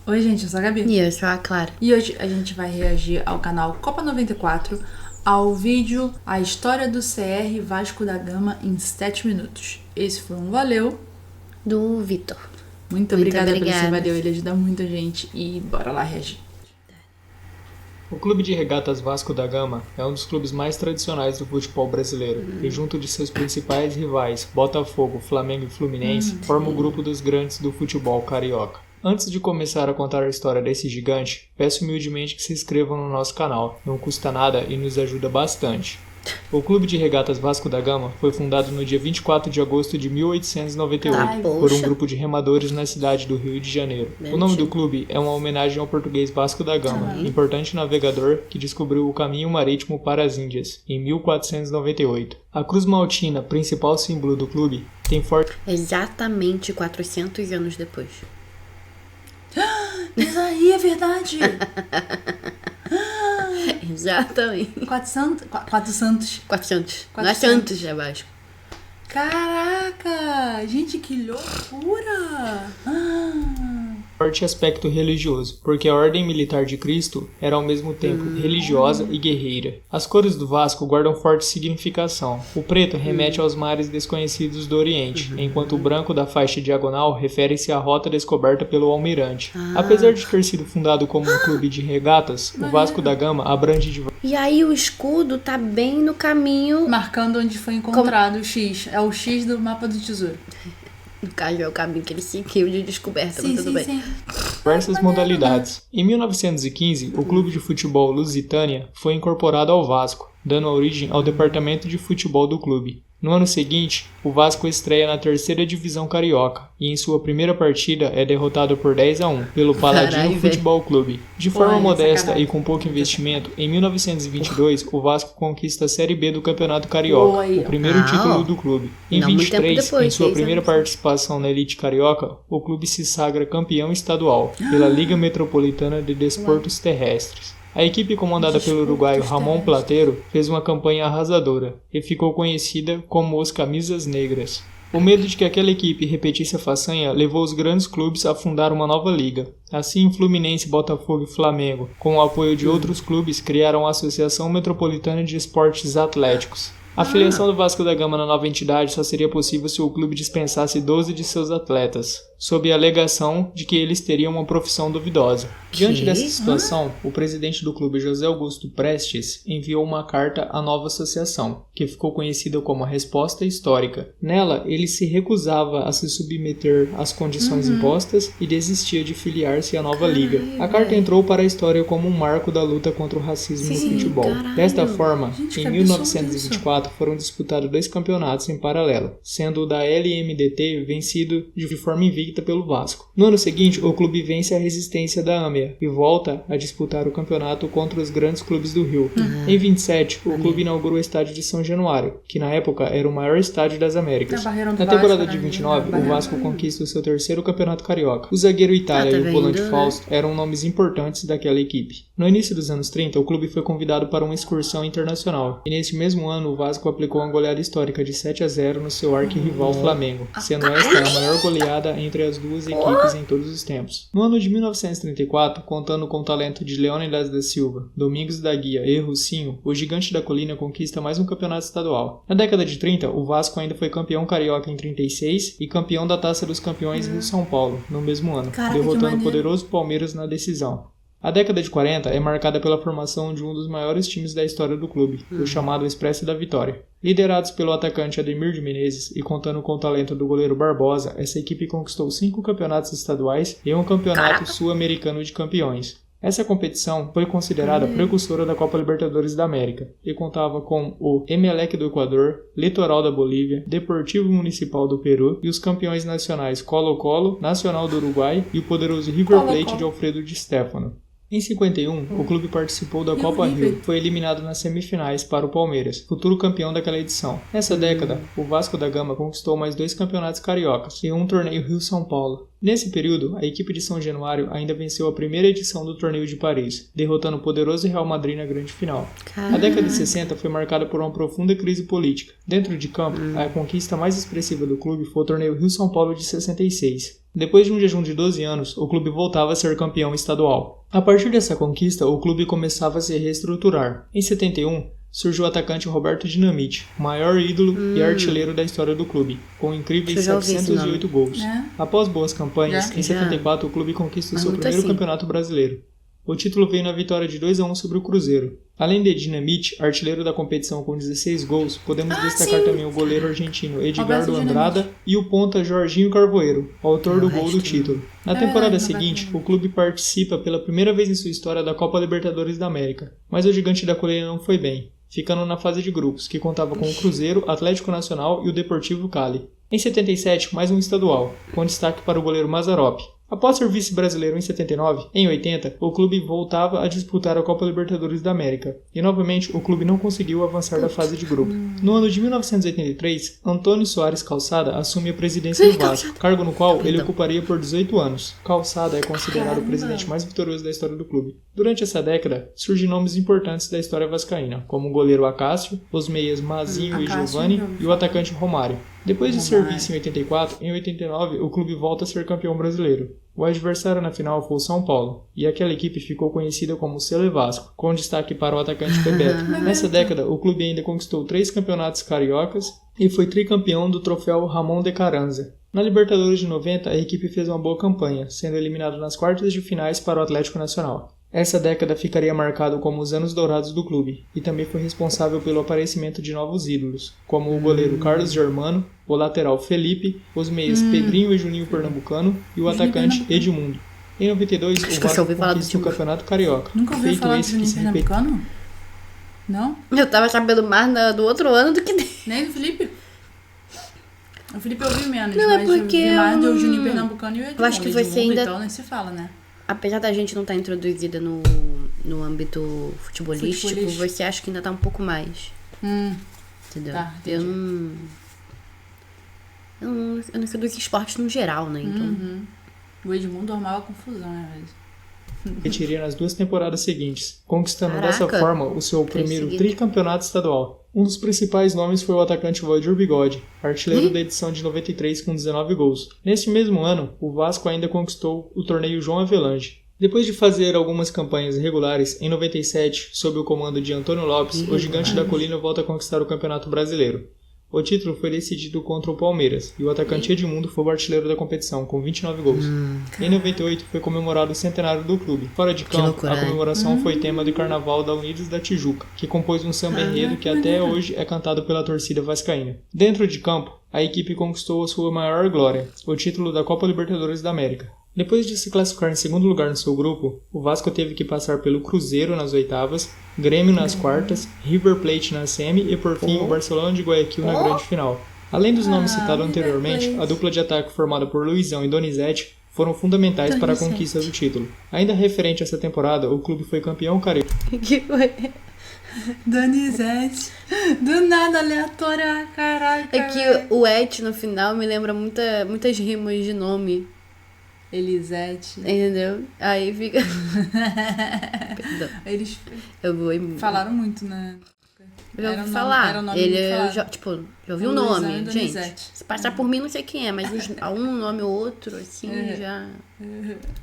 Oi, gente, eu sou a Gabi. E eu sou a Clara. E hoje a gente vai reagir ao canal Copa 94, ao vídeo A História do CR Vasco da Gama em 7 minutos. Esse foi um valeu do Vitor. Muito obrigada por esse valeu, ele ajuda muita gente. E bora lá reagir. O Clube de Regatas Vasco da Gama é um dos clubes mais tradicionais do futebol brasileiro e junto de seus principais rivais, Botafogo, Flamengo e Fluminense, forma o grupo dos grandes do futebol carioca. Antes de começar a contar a história desse gigante, peço humildemente que se inscrevam no nosso canal, não custa nada e nos ajuda bastante. O Clube de Regatas Vasco da Gama foi fundado no dia 24 de agosto de 1898 por um grupo de remadores na cidade do Rio de Janeiro. O nome do clube é uma homenagem ao português Vasco da Gama, importante navegador que descobriu o caminho marítimo para as Índias, em 1498. A Cruz Maltina, principal símbolo do clube, tem forte... Exatamente 400 anos depois. Isso aí é verdade! Exatamente. 400. 400. Não é Santos, é Vasco. Caraca! Gente, que loucura! Forte aspecto religioso, porque a Ordem Militar de Cristo era ao mesmo tempo religiosa e guerreira. As cores do Vasco guardam forte significação. O preto remete aos mares desconhecidos do Oriente, enquanto o branco da faixa diagonal refere-se à rota descoberta pelo almirante. Apesar de ter sido fundado como um clube de regatas, o Vasco da Gama abrange E aí o escudo tá bem no caminho... Marcando onde foi encontrado o X. É o X do mapa do tesouro. No caso, é o caminho que ele seguiu de descoberta, mas tudo bem. Diversas modalidades. Em 1915, o Clube de Futebol Lusitânia foi incorporado ao Vasco, dando origem ao departamento de futebol do clube. No ano seguinte, o Vasco estreia na terceira divisão carioca e em sua primeira partida é derrotado por 10-1 pelo Paladino Futebol Clube. De forma modesta e com pouco investimento, em 1922 o Vasco conquista a Série B do Campeonato Carioca, o primeiro título do clube. Em 23, em sua primeira participação na elite carioca, o clube se sagra campeão estadual pela Liga Metropolitana de Desportos Terrestres. A equipe comandada pelo uruguaio Ramon Plateiro fez uma campanha arrasadora e ficou conhecida como os Camisas Negras. O medo de que aquela equipe repetisse a façanha levou os grandes clubes a fundar uma nova liga. Assim, Fluminense, Botafogo e Flamengo, com o apoio de outros clubes, criaram a Associação Metropolitana de Esportes Atléticos. A filiação do Vasco da Gama na nova entidade só seria possível se o clube dispensasse 12 de seus atletas, sob a alegação de que eles teriam uma profissão duvidosa. Diante dessa situação, o presidente do clube, José Augusto Prestes, enviou uma carta à nova associação, que ficou conhecida como a Resposta Histórica. Nela, ele se recusava a se submeter às condições impostas e desistia de filiar-se à nova liga. A carta entrou para a história como um marco da luta contra o racismo no futebol. Desta forma, em 1924, foram disputados 2 campeonatos em paralelo, sendo o da LMDT vencido de forma invicta pelo Vasco. No ano seguinte, o clube vence a resistência da AMEA e volta a disputar o campeonato contra os grandes clubes do Rio. Em 27, o clube inaugurou o estádio de São Januário, que na época era o maior estádio das Américas. Na temporada de 29, o Vasco conquista o seu terceiro campeonato carioca. O zagueiro Itália e o volante Fausto eram nomes importantes daquela equipe. No início dos anos 30, o clube foi convidado para uma excursão internacional, e nesse mesmo ano o Vasco aplicou uma goleada histórica de 7-0 no seu arquirrival Flamengo, sendo esta a maior goleada entre as duas equipes em todos os tempos. No ano de 1934, contando com o talento de Leônidas da Silva, Domingos da Guia e Rucinho, o gigante da colina conquista mais um campeonato estadual. Na década de 30, o Vasco ainda foi campeão carioca em 36 e campeão da Taça dos Campeões Rio São Paulo, no mesmo ano, derrotando o poderoso Palmeiras na decisão. A década de 40 é marcada pela formação de um dos maiores times da história do clube, o chamado Expresso da Vitória. Liderados pelo atacante Ademir de Menezes e contando com o talento do goleiro Barbosa, essa equipe conquistou 5 campeonatos estaduais e um campeonato sul-americano de campeões. Essa competição foi considerada precursora da Copa Libertadores da América e contava com o Emelec do Equador, Litoral da Bolívia, Deportivo Municipal do Peru e os campeões nacionais Colo-Colo, Nacional do Uruguai e o poderoso River Plate de Alfredo Di Stéfano. Em 51, o clube participou da Copa Rio e foi eliminado nas semifinais para o Palmeiras, futuro campeão daquela edição. Nessa década, o Vasco da Gama conquistou mais 2 campeonatos cariocas e um torneio Rio-São Paulo. Nesse período, a equipe de São Januário ainda venceu a primeira edição do Torneio de Paris, derrotando o poderoso Real Madrid na grande final. A década de 60 foi marcada por uma profunda crise política. Dentro de campo, a conquista mais expressiva do clube foi o Torneio Rio-São Paulo de 66. Depois de um jejum de 12 anos, o clube voltava a ser campeão estadual. A partir dessa conquista, o clube começava a se reestruturar. Em 71, surgiu o atacante Roberto Dinamite, o maior ídolo e artilheiro da história do clube, com incríveis 708 gols. Após boas campanhas, em 74 o clube conquista o seu primeiro campeonato brasileiro. O título veio na vitória de 2-1 sobre o Cruzeiro. Além de Dinamite, artilheiro da competição com 16 gols, podemos destacar também o goleiro argentino Edgardo Andrada e o ponta Jorginho Carvoeiro, autor do gol do título. Na temporada seguinte, o clube participa pela primeira vez em sua história da Copa Libertadores da América, mas o Gigante da Colina não foi bem, ficando na fase de grupos, que contava com o Cruzeiro, Atlético Nacional e o Deportivo Cali. Em 77, mais um estadual, com destaque para o goleiro Mazzaropi. Após ser vice-brasileiro em 79, em 80, o clube voltava a disputar a Copa Libertadores da América, e novamente o clube não conseguiu avançar da fase de grupo. No ano de 1983, Antônio Soares Calçada assume a presidência do Vasco, cargo no qual ele ocuparia por 18 anos. Calçada é considerado o presidente mais vitorioso da história do clube. Durante essa década, surgem nomes importantes da história vascaína, como o goleiro Acácio, os meias Mazinho e Giovani e o atacante Romário. Depois de ser vice em 84, em 89 o clube volta a ser campeão brasileiro. O adversário na final foi o São Paulo, e aquela equipe ficou conhecida como Sele Vasco, com destaque para o atacante Bebeto. Nessa década, o clube ainda conquistou 3 campeonatos cariocas e foi tricampeão do troféu Ramon de Carranza. Na Libertadores de 90, a equipe fez uma boa campanha, sendo eliminada nas quartas de finais para o Atlético Nacional. Essa década ficaria marcado como os anos dourados do clube, e também foi responsável pelo aparecimento de novos ídolos, como o goleiro Carlos Germano, o lateral Felipe, os meias Pedrinho e Juninho Pernambucano e o atacante Edmundo. Em 92, o Vasco conquista o Campeonato Carioca. Nunca ouviu falar do Juninho Pernambucano? Não? Eu tava sabendo mais do outro ano do que dele. Nem do Felipe? O Felipe eu vi menos, não, mas é porque eu vi mais do Juninho Pernambucano e o Edmundo. Eu acho que você ainda... Então nem se fala, né? Apesar da gente não estar introduzida no âmbito futebolístico, você acha que ainda tá um pouco mais. Entendeu? Tá, eu não sei dos esportes no geral, né? Então... O Edmundo armava confusão, né, velho? Retiria nas 2 temporadas seguintes, conquistando dessa forma o seu primeiro tricampeonato estadual. Um dos principais nomes foi o atacante Valdir Bigode, artilheiro da edição de 93 com 19 gols. Neste mesmo ano, o Vasco ainda conquistou o torneio João Avelange. Depois de fazer algumas campanhas regulares, em 97, sob o comando de Antônio Lopes, o Gigante da Colina volta a conquistar o Campeonato Brasileiro. O título foi decidido contra o Palmeiras, e o atacante Edmundo foi o artilheiro da competição, com 29 gols. Em 98, foi comemorado o centenário do clube. Fora de campo, a comemoração foi tema do Carnaval da Unidos da Tijuca, que compôs um samba-enredo que até hoje é cantado pela torcida vascaína. Dentro de campo, a equipe conquistou a sua maior glória, o título da Copa Libertadores da América. Depois de se classificar em segundo lugar no seu grupo, o Vasco teve que passar pelo Cruzeiro nas oitavas, Grêmio nas quartas, River Plate na semi e por fim o Barcelona de Guayaquil na grande final. Além dos nomes citados anteriormente, a dupla de ataque formada por Luizão e Donizete foram fundamentais para a conquista do título. Ainda referente a essa temporada, o clube foi campeão carioca. Que foi? Donizete. Do nada, aleatório, caralho. É que o Et no final me lembra muitas rimas de nome. Elisete. Entendeu? Aí fica... Perdão. Eles Eu vou... falaram muito, né? Eu já ouvi falar. Era o nome Ele, muito já ouvi o nome, gente. Donizete. Se passar por mim, não sei quem é, mas um nome ou outro, assim, já...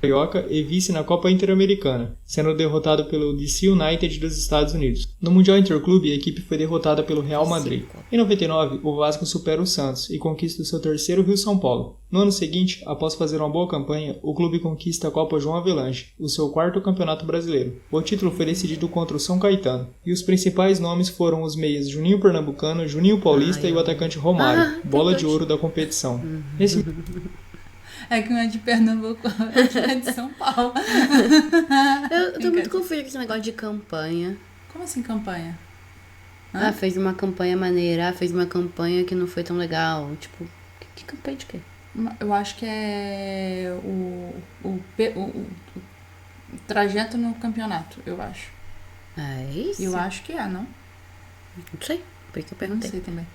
Carioca e vice na Copa Interamericana, sendo derrotado pelo DC United dos Estados Unidos. No Mundial Interclube, a equipe foi derrotada pelo Real Madrid. Em 99, o Vasco supera o Santos e conquista o seu terceiro Rio-São Paulo. No ano seguinte, após fazer uma boa campanha, o clube conquista a Copa João Avelange, o seu quarto campeonato brasileiro. O título foi decidido contra o São Caetano, e os principais nomes foram os meias Juninho Pernambucano, Juninho Paulista e o atacante Romário, bola de ouro da competição. É que não é de Pernambuco, é de São Paulo. Eu tô muito confusa com esse negócio de campanha. Como assim campanha? Fez uma campanha maneira, fez uma campanha que não foi tão legal. Tipo, que campanha de quê? Eu acho que é o trajeto no campeonato, eu acho. É isso? Eu acho que é, não? Não sei, por isso que eu Não perguntei. sei também.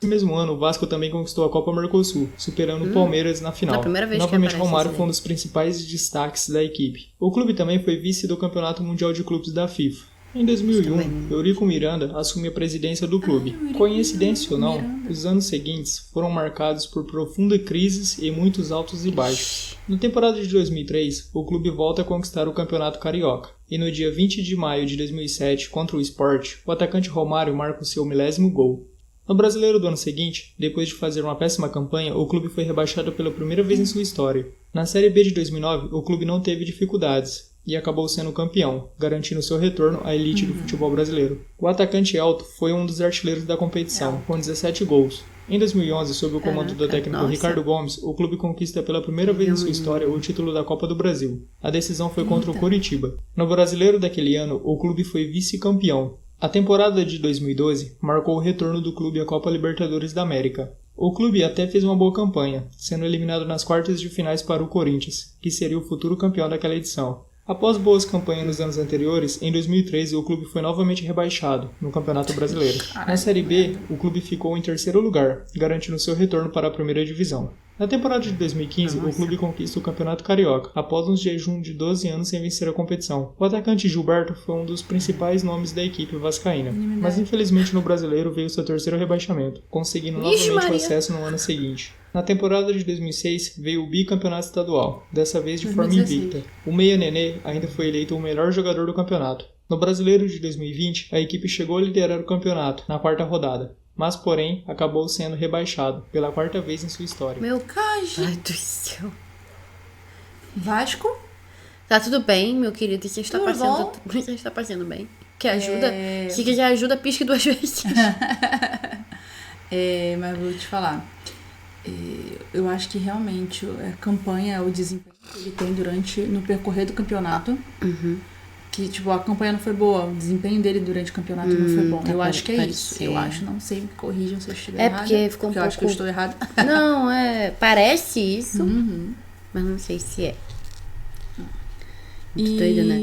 Nesse mesmo ano, o Vasco também conquistou a Copa Mercosul, superando o Palmeiras na final. Na primeira vez Novamente, que Romário foi um dos principais destaques da equipe. O clube também foi vice do Campeonato Mundial de Clubes da FIFA. Em 2001, Eurico Miranda assume a presidência do clube. Coincidência ou não, os anos seguintes foram marcados por profunda crises e muitos altos e baixos. Na temporada de 2003, o clube volta a conquistar o Campeonato Carioca. E no dia 20 de maio de 2007, contra o Sport, o atacante Romário marca o seu 10º gol. No Brasileiro do ano seguinte, depois de fazer uma péssima campanha, o clube foi rebaixado pela primeira vez em sua história. Na Série B de 2009, o clube não teve dificuldades e acabou sendo campeão, garantindo seu retorno à elite do futebol brasileiro. O atacante Elton foi um dos artilheiros da competição, com 17 gols. Em 2011, sob o comando do técnico Ricardo Gomes, o clube conquista pela primeira vez em sua história o título da Copa do Brasil. A decisão foi contra o Coritiba. No Brasileiro daquele ano, o clube foi vice-campeão. A temporada de 2012 marcou o retorno do clube à Copa Libertadores da América. O clube até fez uma boa campanha, sendo eliminado nas quartas de finais para o Corinthians, que seria o futuro campeão daquela edição. Após boas campanhas nos anos anteriores, em 2013 o clube foi novamente rebaixado no Campeonato Brasileiro. Na Série B, o clube ficou em terceiro lugar, garantindo seu retorno para a primeira divisão. Na temporada de 2015, o clube conquista o Campeonato Carioca, após um jejum de 12 anos sem vencer a competição. O atacante Gilberto foi um dos principais nomes da equipe vascaína, mas infelizmente no Brasileiro veio seu terceiro rebaixamento, conseguindo novamente o acesso no ano seguinte. Na temporada de 2006 veio o bicampeonato estadual, dessa vez de forma invicta. O Meia Nenê ainda foi eleito o melhor jogador do campeonato. No Brasileiro de 2020, a equipe chegou a liderar o campeonato na quarta rodada, mas porém acabou sendo rebaixado pela quarta vez em sua história. Meu caixa! Ai do céu! Vasco? Tá tudo bem, meu querido, você está passando, você está passando bem. Quer ajuda? Se quiser ajuda, pisque 2 vezes. Mas vou te falar. Eu acho que realmente a campanha, o desempenho que ele tem no percorrer do campeonato, que tipo, a campanha não foi boa, o desempenho dele durante o campeonato não foi bom. Eu acho que é isso. Ser. Eu acho, não sei, me corrijam se eu estiver errada. Porque ficou um pouco... eu acho que eu estou errada. Não, parece isso, mas não sei se é. Muito doido, né?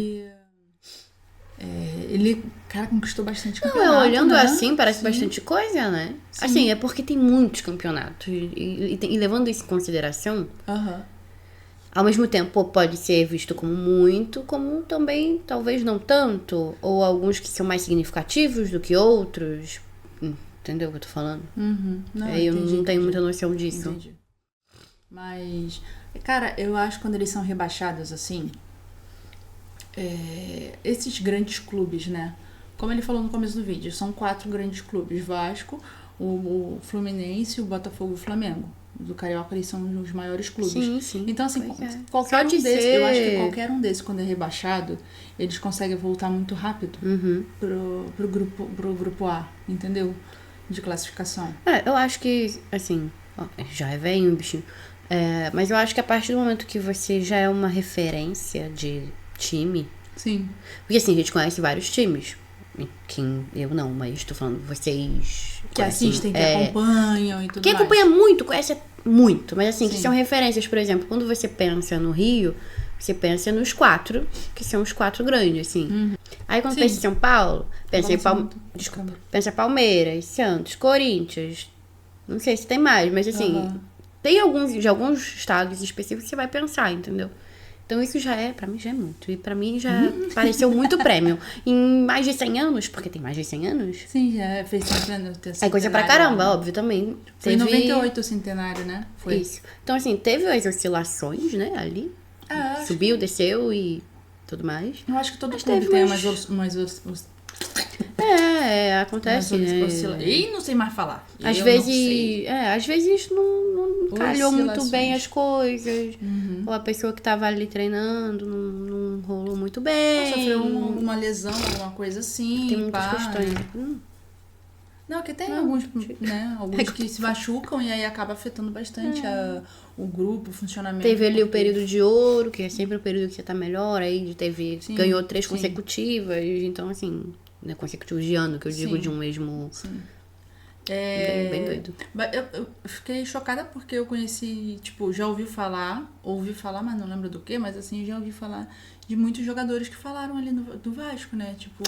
Ele, cara, conquistou bastante campeonato. Não, olhando né? assim, parece bastante coisa, né? Sim. Assim, é porque tem muitos campeonatos. E levando isso em consideração, ao mesmo tempo pode ser visto como muito, como também talvez não tanto. Ou alguns que são mais significativos do que outros. Entendeu o que eu tô falando? Não, eu não tenho muita noção disso. Entendi. Mas, cara, eu acho que quando eles são rebaixados assim... esses grandes clubes, né? Como ele falou no começo do vídeo, são 4 grandes clubes: Vasco, o Fluminense, o Botafogo e o Flamengo. Do Carioca, eles são os maiores clubes. Sim. Então, assim, qualquer um desses, eu acho que qualquer um desses, quando é rebaixado, eles conseguem voltar muito rápido pro grupo A, entendeu? De classificação. Eu acho que, assim, já é velho, bichinho. Mas eu acho que a partir do momento que você já é uma referência de time. Sim. Porque assim, a gente conhece vários times. Eu não, mas tô falando vocês que assistem, que acompanham e tudo mais. Quem acompanha muito, conhece muito. Mas assim, que são referências, por exemplo, quando você pensa no Rio, você pensa nos 4, que são os 4 grandes, assim. Aí quando pensa em São Paulo, pensa pensa Palmeiras, Santos, Corinthians. Não sei se tem mais, mas assim, tem alguns estados específicos que você vai pensar, entendeu? Então isso pra mim já é muito. E pra mim já pareceu muito prêmio. Em mais de 100 anos, porque tem mais de 100 anos. Sim, já fez centenário. É coisa pra caramba, óbvio, também. Foi em 98 o centenário, né? Foi. Isso. Então assim, teve as oscilações, né, ali. Subiu, desceu e tudo mais. Eu acho que todo clube tem umas acontece, né? Ih, não sei mais falar. Às vezes não calhou muito bem as coisas. Ou a pessoa que tava ali treinando não rolou muito bem. Sofreu uma lesão, alguma coisa assim. Tem muitas questões. Não, que tem alguns que se machucam e aí acaba afetando bastante o grupo, o funcionamento. Teve ali o período de ouro, que é sempre o período que você tá melhor, aí ganhou 3 consecutivas, então assim, né, consecutivos de ano, que eu digo de um mesmo... Sim. Bem doido. Eu fiquei chocada porque eu conheci, tipo, já ouvi falar, mas não lembro do que, mas assim, já ouvi falar de muitos jogadores que falaram ali do Vasco, né? Tipo,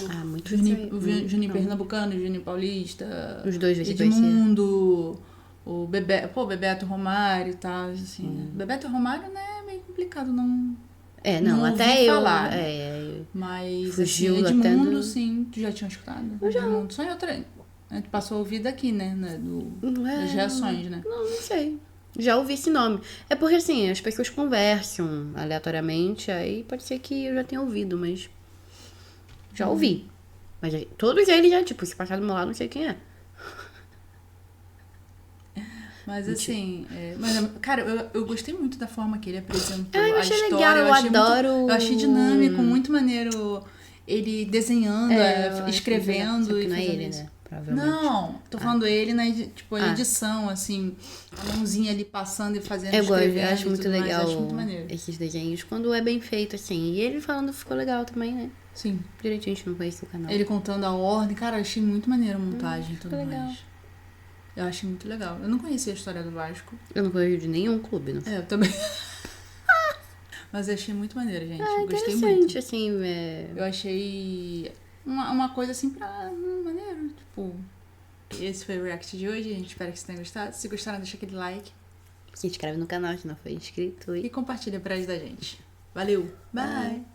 o Juninho Pernambucano, o Juninho Paulista, os dois Edmundo, o Bebeto Romário e tal, assim. Bebeto Romário, né, é meio complicado, não até eu falar. Mas Fugiu assim, até Edmundo, do... sim, tu já tinha escutado? Eu já. Edmundo, só em outra... A gente passou a ouvir daqui, né? Das reações, né? Não sei. Já ouvi esse nome. É porque, assim, as pessoas conversam aleatoriamente, aí pode ser que eu já tenha ouvido, mas... Já ouvi. Mas todos eles já, tipo, se passar do meu lado, não sei quem é. Mas assim, cara, eu gostei muito da forma que ele apresentou eu a achei história. legal, eu adoro. Eu achei dinâmico, muito maneiro ele desenhando, escrevendo e não é fazendo ele, isso. né? Provavelmente. Não, tô falando ele na edição, assim, a mãozinha ali passando e fazendo, escrevendo. Eu acho muito legal acho muito maneiro. esses desenhos quando é bem feito, assim. E ele falando ficou legal também, né? Sim. Direitinho, a gente não conhece o canal. Ele contando a ordem, cara, eu achei muito maneiro a montagem e tudo mais. Legal. Eu achei muito legal. Eu não conhecia a história do Vasco. Eu não conheço de nenhum clube, não. Eu também. Mas eu achei muito maneiro, gente. Gostei interessante, muito. assim. Eu achei uma coisa assim pra maneiro. Tipo, esse foi o react de hoje. A gente espera que vocês tenham gostado. Se gostaram, deixa aquele like. Se inscreve no canal se não for inscrito. E compartilha pra ajudar a gente. Valeu. Bye.